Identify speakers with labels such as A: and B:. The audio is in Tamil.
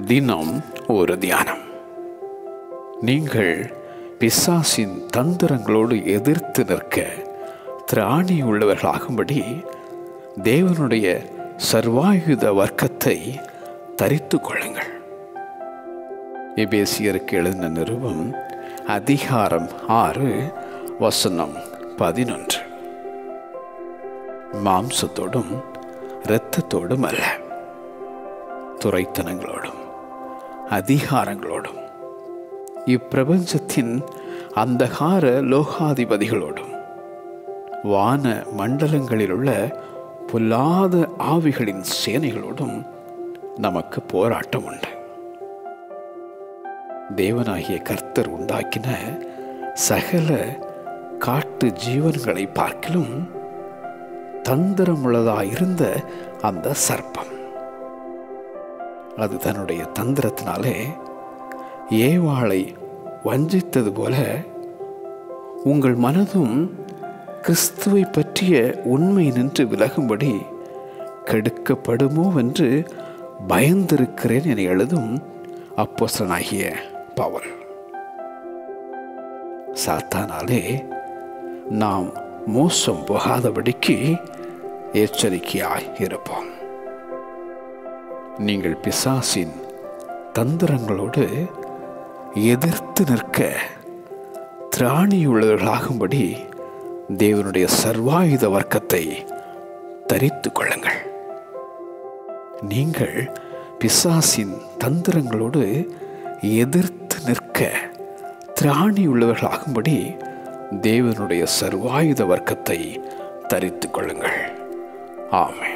A: தினம் ஒரு தியானம். நீங்கள் பிசாசின் தந்திரங்களோடு எதிர்த்து நிற்க திராணி உள்ளவர்களாகும்படி தேவனுடைய சர்வாயுத வர்க்கத்தை தரித்து கொள்ளுங்கள். எபேசியருக்கு எழுதின நிருபம் அதிகாரம் 6 வசனம் 11. மாம்சத்தோடும் இரத்தத்தோடும் அல்ல, துரைத்தனங்களோடும் அதிகாரங்களோடும் இப்பிரபஞ்சத்தின் அந்தகார லோகாதிபதிகளோடும் வான மண்டலங்களில் உள்ள பொல்லாத ஆவிகளின் சேனைகளோடும் நமக்கு போராட்டம் உண்டு. தேவனாகிய கர்த்தர் உண்டாக்கின சகல காட்டு ஜீவன்களை பார்க்கிலும் தந்திரமுள்ளதாயிருந்த அந்த சர்ப்பம், அது தன்னுடைய தந்திரத்தினாலே ஏவாளை வஞ்சித்தது போல உங்கள் மனதும் கிறிஸ்துவை பற்றிய உண்மை நின்று விலகும்படி கெடுக்கப்படுமோ என்று பயந்திருக்கிறேன் என எழுதும் அப்போஸ்தலனாகிய பவுல். சாத்தானாலே நாம் மோசம் போகாதபடிக்கு எச்சரிக்கையாய் இருப்போம். நீங்கள் பிசாசின் தந்திரங்களோடு எதிர்த்து நிற்க திராணியுள்ளவர்களாகும்படி தேவனுடைய சர்வாயுத வர்க்கத்தை தரித்து கொள்ளுங்கள். நீங்கள் பிசாசின் தந்திரங்களோடு எதிர்த்து நிற்க திராணியுள்ளவர்களாகும்படி தேவனுடைய சர்வாயுத வர்க்கத்தை தரித்து கொள்ளுங்கள். ஆமென்.